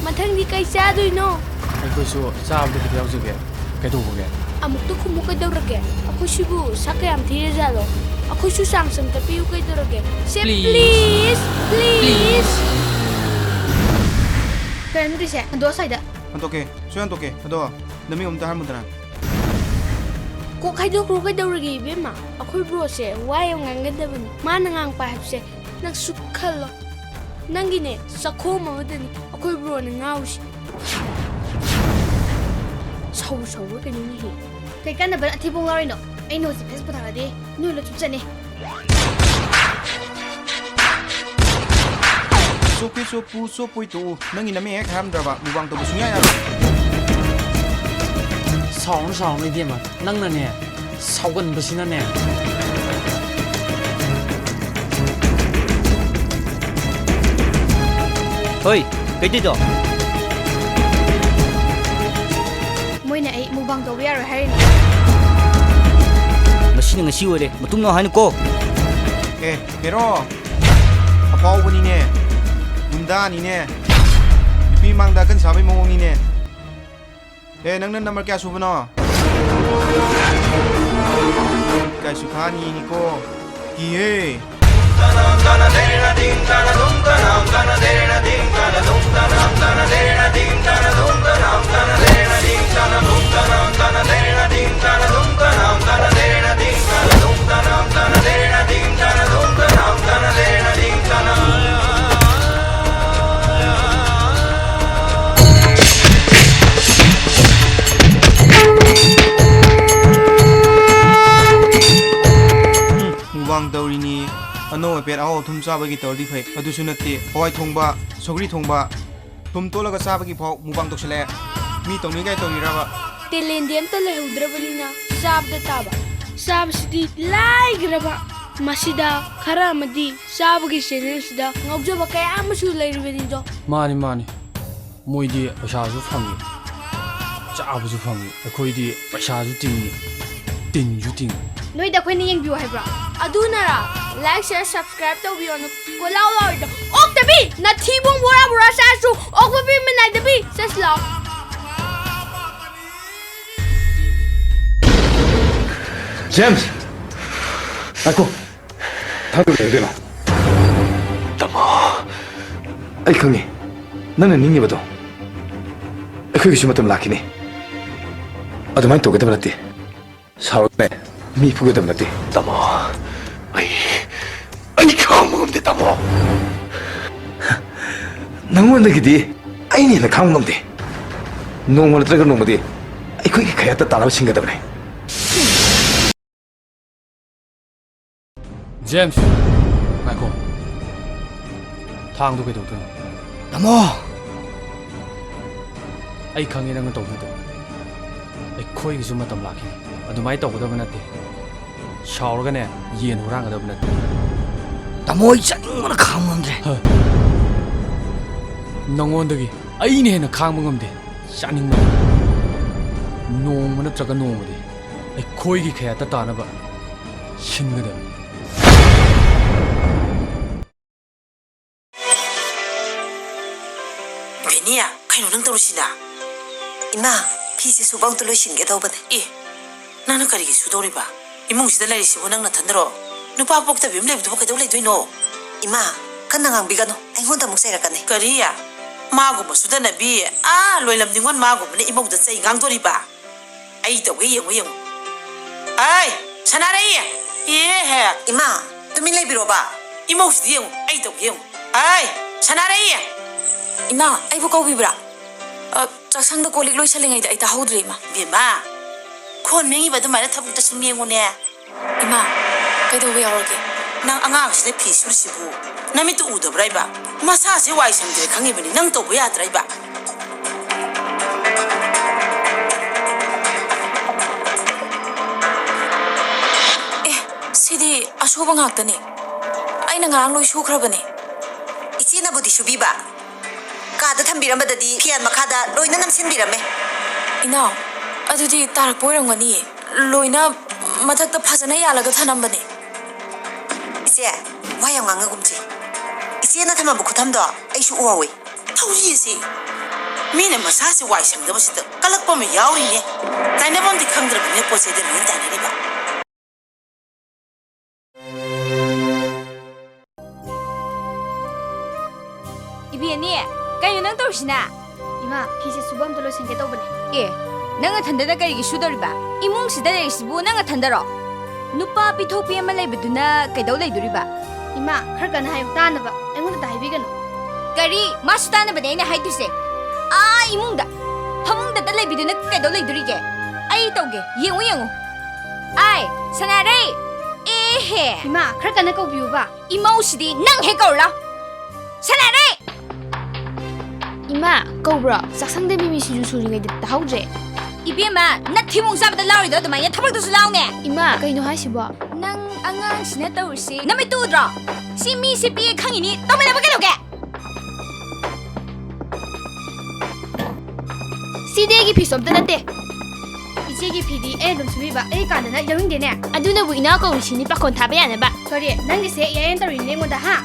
Mathangdi kai chadoino. ꯑꯩꯈꯣꯏꯁꯨ ꯆꯥꯕꯗ ꯈꯤꯇ ꯌꯥꯎꯖꯒꯦ ꯀꯩꯗꯧꯕꯒꯦ Amukto khumu kaidaurage. Akoisibu sakayam thirejalo. Akoisu sangsang tapiu kaidaurage. Se please. Karen rise ando saida. Antoke, so antoke, ado, nami umta harmudana. Ko kaido kru kaidaurage bema. Akoi bro se wai ngangadabani. Mana ngang pa hapse nang sukhallo. Nangine sakho mamadani akoi bro na ngausi. Sau cái này nhỉ? Cái căn là vẫn thi bông lori nó, anh nói gì phải bắt đầu đi, nuôi là chút chân này. So pui tu, nangi nami ek ham draba, mubang tu busunya ya. Song này đi mà nâng này nè sau gần bớt xin nè Oi, cái gì đó? Mỗi ngày mua bằng tàu bia rồi hay. Machine nggak siu deh, betul nggak hani ko? Pero, apa ni ne? Bunda ni ne? Pi mang dah kan sabi mong ni ne? Nang number kya suba no? Kaya sukha ni ko? Kiye? Mubang dauri ni ano pet aho thum cha bagi tor di phai adu sunate hoi thongba sogri thongba thum to laga cha bagi phau mubang toksale mi tongni gai tongi raba Telendiam to le hudrabalina sab da taba. Sab sidi lai graba. Masida khara madi sab gi channel sida ngaujoba kaya amasu lairibani do. mani moidi paishasu phangi chaabusu phangi ꯑꯩꯈꯣꯏꯗꯤ ꯄꯩꯁꯥꯁꯨ ꯇꯤꯡꯉꯤ ꯇꯤꯟꯁꯨ ꯇꯤꯡꯉꯤ Noida khoi ni yengbiu haibra. Adunara like share subscribe to biyo no kolau law do. Ok tabi na thibong bora sa su ok bi minai tabi sas law. James! Ako! Tado na yun Tama! Ay kangi, nananing niya ba to? Ako gusto matam laki ni. Adamay to kita malati. Sarot na mi pugo tam malati. Tama! Ay ikaw mo gamdi tama! Nanguan na gidi, ay niya nakang gamdi. Nung wala talaga nung madi, ay ko kaya tatalaw singa tam na. James ngài khổ thang tôi cái đầu tiên Tamo, ai khăng nghe đang tàu như thế ai khơi cái zoom tầm lạc kia ở tụi máy tàu của tao bên này sau cái này yên hồ rang ở đâu bên này tamo chắc mà khám ngon rồi. nông ôn đây ai nè nó khang bằng ngầm đi chán nhưng mà nông mà nó chắc cái nông mà đi ai khơi cái khe ta ta nó vậy xin cái đó Benia, kaino nang tarusina. Ima, pisi subang tuloy singe daw ba? Nana karigi sudori ba? Imong sida lari sibo nang natandro. Nupa pok tabi umlay buto ba kadaw lay no. Ima, kan nangang bigano. Ay ngonda mong sayra ka ne. Kariya, mago mo suda na bi. Loy lam dingwan mago mo na imong da say ngang dori ba? Ay daw yung. Ay, sanara iya. He. Ima, tumilay biro ba? Imong sida yung. Ay daw yung. Ay, sanara iya. Ima, ay bukaw bibra. Chaksang da kolik loy salingay da ay tahodri ma. Bima, kon mengi ba dumay na tabuk ta sumiyeng mo niya. Ima, kay daw bayawag eh. Nang angang sila pisul sibu. Namito udo bray ba? Masa si wai sang dire kangi bani nang to bayat ray ba? Sidi asuba ngakta ni. Ay nangarang loy sukra ba ni? Isi na budi subi ba? Kada thambirambadadi phian makhada loina namsinbirame. Inaw, adudi tarak poirangani. Loina mathakta phajana yalaga thanambane. Ise, wayang ngangagumji. Ise na thamabu kuthamdo aishu uwawi. Thauri isi. ꯃꯤꯅ ꯃꯁꯥꯁꯤ ꯋꯥꯏ ꯁꯪꯗꯕꯁꯤꯗ ꯀꯜꯂꯛꯄ ꯑꯃ ꯌꯥꯎꯔꯤꯅꯦ ꯇꯥꯏꯅꯐꯝꯗꯤ ꯈꯪꯗ꯭ꯔꯕꯅꯦ ꯄꯣꯠ ꯆꯩꯗ ꯂꯣꯏ ꯇꯥꯏꯅꯔꯤꯕ 이비애니, 까요 낭 떨시나? 이마, 피세 수범도 로신게 떠보네. 예, 낭아 탄다다 까이기 슈더리바. 이몽 시다 레이시부 낭아 탄다로. 누빠 피토피 아마 레이브두나 까이다우 레이두리바. 이마, 그러니까 하여 따나봐. 애무도 다 해비가노. 까리 마수다나 바네이나 하이두세. 아, 이몽다. 파몽다 레이비두나 까이다우 레이두리게. 아이 떠게, 예우 예우. 아이, 사나레. 에헤. 이마, 그러니까 câu 비우봐. 이모 시디 낭 해거울라. 사나레. 이마, câu bro. 싹상대 비미 시주 소리가 됐다 하우제. 이비애마, 나 티몽 싸바다 라우리도 어드마야 타박도수 라우네. 이마, 그이노 하시봐. 낭 앙앙시나 떠울시. 남의 또우드러. 시미 시비의 강이니 떠메나 바가로게. 시대기 피수 없다는데. 이제기 PD 애들 수비봐. 애가는 영인데네. 아두나부 이나가 우리 신이 빠콘 타베야네 봐. 그래, 난게세 야엔더리 내모다 하.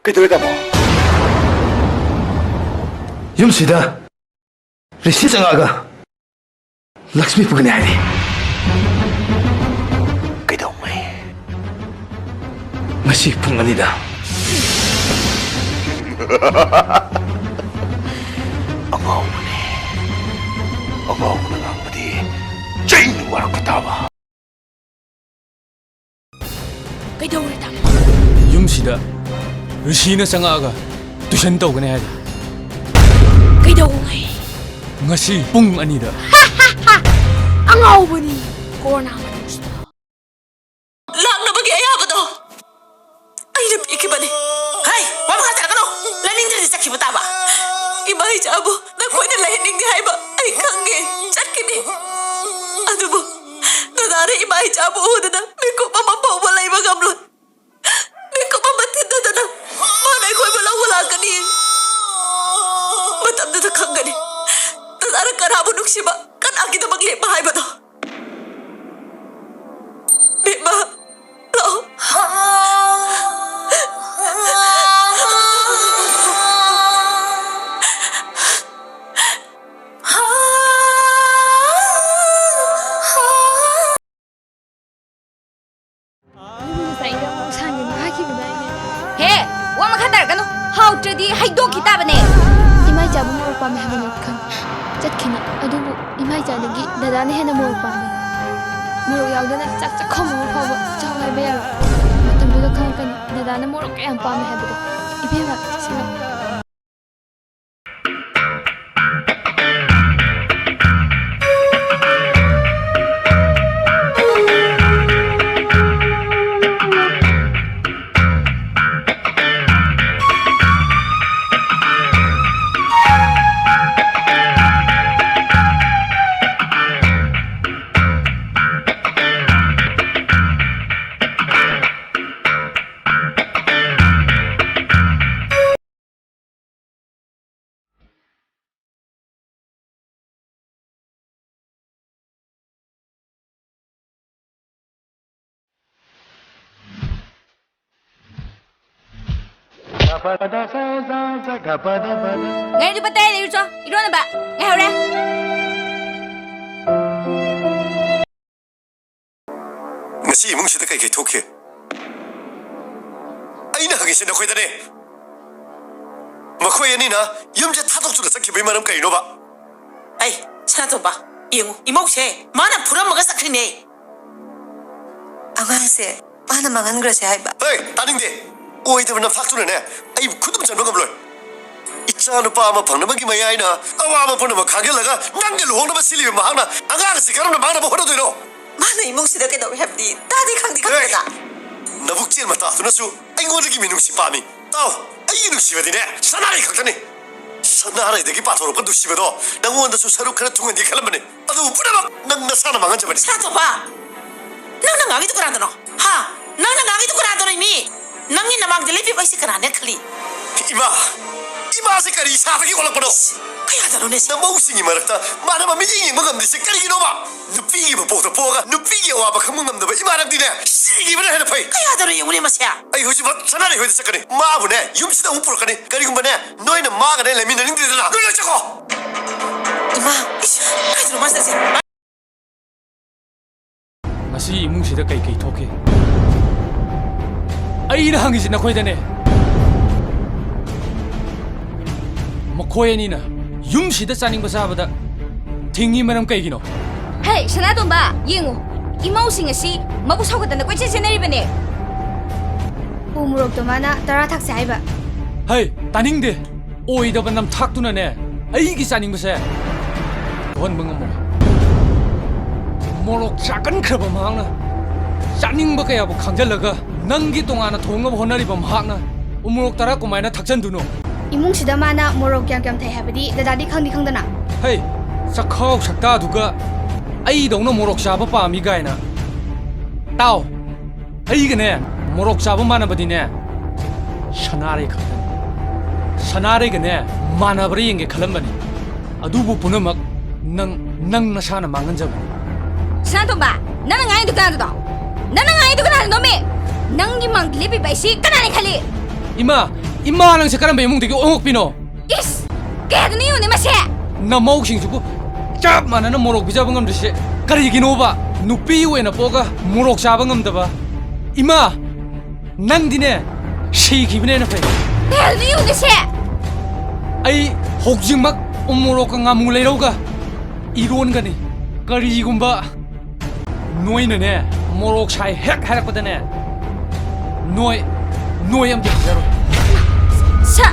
ꯀꯩꯗꯧꯔꯦ ꯌꯨꯝꯁꯤꯗ ꯔꯤꯁꯤ ꯆꯪꯉꯛꯑꯒ ꯂꯛꯁꯃꯤ ꯄꯨꯒꯅꯤ ꯍꯥꯏꯔꯤ ꯀꯩꯗꯧꯉꯩ ꯉꯁꯤ ꯄꯨꯡ 2ꯗ ꯑꯉꯥꯎꯕꯅꯤ ꯑꯉꯥꯎꯕꯅ ꯉꯥꯡꯕꯗꯤ ꯆꯩꯅ ꯋꯥꯔꯛꯄ ꯇꯥꯕ 그이도우리 다. ꯌꯨꯝꯁꯤꯗ ꯔꯤꯁꯤꯅ ꯆꯪꯉꯛꯑꯒ ꯇꯨꯏꯁꯟ ꯇꯧꯒꯅꯤ ꯍꯥꯏꯔꯤ 그이도우이. ꯉꯁꯤ ꯄꯨꯡ 2ꯗ 앙아오보니. 코로나 마누스다. ꯂꯥꯛꯅꯕꯒꯤ ꯑꯌꯥꯕꯗꯣ ꯑꯩꯅ ꯄꯤꯈꯤꯕꯅꯤ ꯍꯥꯏ ꯋꯥ ꯃꯈꯥ ꯇꯥꯔꯛꯀꯅꯣ ꯂꯩꯅꯤꯡꯗ꯭ꯔꯗꯤ ꯆꯠꯈꯤꯕ ꯇꯥꯕ ꯏꯃꯥ ꯏꯆꯥꯕꯨ ꯅꯈꯣꯏꯅ ꯂꯩꯍꯟꯅꯤꯡꯗꯦ ꯍꯥꯏꯕ ꯑꯩ ꯈꯪꯉꯦ ꯆꯠꯈꯤꯅꯤ ꯑꯗꯨꯕꯨ ꯗꯗꯥꯅ ꯏꯃꯥ ꯏꯆꯥꯕꯨ ꯎꯗꯅ ꯃꯤꯀꯨꯞ ꯑꯃ ꯐꯥꯎꯕ ꯂꯩꯕ ꯉꯝꯂꯣꯏ ꯃꯤꯀꯨꯞ ꯑꯃ ꯊꯤꯟꯗꯗꯅ ꯃꯥꯅ ꯑꯩꯈꯣꯏꯕꯨ ꯂꯧꯕ ꯂꯥꯛꯀꯅꯤ ꯃꯇꯝꯗꯨꯗ ꯈꯪꯒꯅꯤ ꯗꯗꯥꯅ ꯀꯅꯥꯕꯨ ꯅꯨꯡꯁꯤꯕ ꯀꯅꯥꯒꯤꯗꯃꯛ ꯂꯦꯞꯄ ꯍꯥꯏꯕꯗꯣ ꯕꯦꯝꯃ ꯂꯥꯛꯑꯣ 해, 와마 카다르가노. 하우트디 하이도키 따바네. 이마이자부 모르 밤에 하면 칸. zatkhini adubu imaijadagi dadana hena moru pame moru yaudana chak khomu phawa chawai beya matamduda khangkani dadana moru kayam pame habdo ibema sila Ngay di ba tayo dito? Iro na ba? Ngay hore? ngasi imungsida kay thoke aina hagisi na khoidane makhoi ani na yumje thadok chu sakhi bai maram kai no ba ai sana to ba yengu imokse mana pura maga sakhrine angase mana mangan grase hai ba hey taningde oi de na faktu ne ai khudum chan bagam loi icha no pa ma phangna ma gi mai ai na awa ma phun ma khage laga nang ge luhong na ba sili ma hang na anga si karam na ma na ba hodo do mana imungsida ke daw habdi tadi khangdi khangda nabuk chel ma ta tu na su ai ngod gi minung si pa mi tao ai nu si ba dine sanari khakani sanari de gi pa thoro kan du si ba do nang won da su saru khara tungan di khalam ne adu pura ba nang na sana mangan jabani sana to ba nang na ngangi to kara dono ha nang na ngangi to kara dono mi nangi namang de lepi bai si kana ne khali ima ima se kari sa ta gi wala pado ꯀꯌꯥꯗꯅꯣꯅꯦ ꯅꯃꯧꯁꯤꯡꯒꯤ ꯃꯔꯛꯇ ꯃꯥꯅ ꯃꯃꯤꯠ ꯌꯦꯡꯕ ꯉꯝꯗ꯭ꯔꯤꯁꯦ ꯀꯔꯤꯒꯤꯅꯣꯕ ꯅꯨꯄꯤꯒꯤ ꯃꯄꯣꯛꯇ ꯄꯣꯛꯑꯒ ꯅꯨꯄꯤꯒꯤ ꯑꯋꯥꯕ ꯈꯪꯕ ꯉꯝꯗꯕ ꯏꯃꯥꯅꯕꯗꯤꯅꯦ ꯁꯤꯈꯤꯕꯅ ꯍꯦꯟꯅ ꯐꯩ ꯀꯌꯥꯗꯅꯣ ꯌꯦꯡꯉꯨꯅꯦ ꯃꯁꯦ ꯑꯩ ꯍꯧꯖꯤꯛꯃꯛ ꯁꯅꯥꯔꯩ ꯍꯣꯏꯗ ꯆꯠꯀꯅꯤ ꯃꯥꯕꯨꯅꯦ ꯌꯨꯝꯁꯤꯗ ꯑꯃꯨꯛ ꯄꯨꯔꯛꯀꯅꯤ ꯀꯔꯤꯒꯨꯝꯕꯅꯦ ꯅꯣꯏꯅ ꯃꯥꯒꯅꯦ ꯂꯩꯃꯤꯟꯅꯅꯤꯡꯗ꯭ꯔꯦꯗꯅ ꯅꯣꯏ ꯂꯣꯏ ꯆꯠꯈꯣ ꯏꯃꯥ ꯀꯩꯗꯅꯣ ꯃꯥꯁꯇꯔꯁꯦ ꯉꯁꯤ ꯏꯃꯨꯡꯁꯤꯗ ꯀꯩ ꯊꯣꯛꯀꯦ ꯑꯩꯅ ꯍꯪꯉꯤꯁꯤ ꯅꯈꯣꯏꯗꯅꯦ ꯃꯈꯣꯏ ꯑꯅꯤꯅ ꯌꯨꯝꯁꯤꯗ ꯆꯥꯅꯤꯡꯕ ꯆꯥꯕꯗ ꯊꯤꯡꯉꯤ ꯃꯔꯝ ꯀꯩꯒꯤꯅꯣ ꯍꯦ ꯁꯅꯥꯇꯣꯝꯕ ꯌꯦꯡꯉꯨ ꯏꯃꯧꯁꯤꯡ ꯑꯁꯤ ꯃꯕꯨꯛ ꯁꯧꯒꯠꯇꯅ ꯀꯣꯏꯆꯦꯟ ꯆꯦꯟꯅꯔꯤꯕꯅꯦ ꯎ ꯃꯣꯔꯣꯛꯇꯣ ꯃꯥꯅ 10 ꯊꯛꯁꯦ ꯍꯥꯏꯕ ꯍꯩ ꯇꯥꯅꯤꯡꯗꯦ ꯑꯣꯏꯗꯕ ꯅꯝꯊꯥꯛꯇꯨꯅꯅꯦ ꯑꯩꯒꯤ ꯆꯥꯅꯤꯡꯕꯁꯦ ꯊꯣꯛꯍꯟꯕ ꯉꯝꯃꯣꯏ ꯃꯣꯔꯣꯛ ꯆꯥꯒꯟꯈ꯭ꯔꯕ ꯃꯍꯥꯛꯅ ꯆꯥꯅꯤꯡꯕ ꯀꯌꯥꯕꯨ ꯈꯪꯖꯤꯜꯂꯒ ꯅꯪꯒꯤ ꯇꯣꯉꯥꯟꯅ ꯊꯣꯡꯅꯕ ꯍꯣꯠꯅꯔꯤꯕ ꯃꯍꯥꯛꯅ ꯎꯃꯣꯔꯣꯛ 10 ꯀꯃꯥꯏꯅ ꯊꯛꯆꯟꯗꯨꯅꯣ 이몽시다 마나 모로 꺄꺄 ꯊꯩ ꯍꯥꯏꯕꯗꯤ ꯗꯗꯥꯗꯤ ꯈꯪꯗꯅ ꯍꯩ ꯆꯈꯥꯎ ꯁꯛꯇꯥꯗꯨꯒ ꯑꯩꯗꯧꯅ ꯃꯣꯔꯣꯛ ꯆꯥꯕ ꯄꯥꯝꯃꯤ ꯒꯥꯏꯅ ꯇꯥꯎ ꯑꯩꯒꯅꯦ ꯃꯣꯔꯣꯛ ꯆꯥꯕ ꯃꯥꯟꯅꯕꯗꯤꯅꯦ ꯁꯅꯥꯔꯩ ꯈꯛꯇꯅꯤ ꯁꯅꯥꯔꯩꯒꯅꯦ ꯃꯥꯟꯅꯕ꯭ꯔꯥ ꯌꯦꯡꯒꯦ ꯈꯜꯂꯝꯕꯅꯤ ꯑꯗꯨꯕꯨ ꯄꯨꯝꯅꯃꯛ ꯅꯪ ꯅꯁꯥꯅ ꯃꯥꯡꯍꯟꯖꯕꯅꯤ ꯁꯅꯥꯇꯣꯝꯕ ꯅꯪꯅ ꯉꯥꯏꯗꯨ ꯀꯅꯥꯗꯣ ꯅꯪꯅ ꯉꯥꯏꯗꯨ ꯀꯅꯥꯗꯅꯣꯃꯤ ꯅꯪꯒꯤ ꯃꯪꯗ ꯂꯦꯞꯄꯤꯕ ꯑꯩꯁꯤ ꯀꯅꯥꯅꯤ ꯈꯜꯂꯤ 이마 ꯅꯪꯁꯦ ꯀꯔꯝꯕ 이몽ꯗꯒꯤ ꯑꯣꯉꯛꯄꯤꯅꯣ 이스 그래도 네 오늘 맛이 ꯅꯃꯧꯁꯤꯡꯁꯤꯕꯨ ꯆꯞ ꯃꯥꯟꯅꯅ ꯃꯣꯔꯣꯛ ꯄꯤꯖꯕ ꯉꯝꯗ꯭ꯔꯤꯁꯦ ꯀꯔꯤꯒꯤꯅꯣꯕ ꯅꯨꯄꯤ ꯑꯣꯏꯅ ꯄꯣꯛꯑꯒ ꯃꯣꯔꯣꯛ ꯆꯥꯕ ꯉꯝꯗꯕ 이마 ꯅꯪꯗꯤꯅꯦ 시기ꯕꯅꯦꯅ ꯐꯩ 그래도 네 오늘 새 ꯑꯩ ꯍꯧꯖꯤꯛꯃꯛ ꯎꯃꯣꯔꯣꯛꯀ ꯉꯥꯃꯨ ꯂꯩꯔꯧꯒ 이론ꯒꯅꯤ ꯀꯔꯤꯒꯨꯝꯕ ꯅꯣꯏꯅꯅꯦ ꯃꯣꯔꯣꯛ ꯁꯥꯏ ꯍꯦꯛ ꯍꯥꯏꯔꯛꯄꯗꯅꯦ ꯅꯣꯏ ꯑꯝꯇ ꯐꯖꯔꯣꯏ 사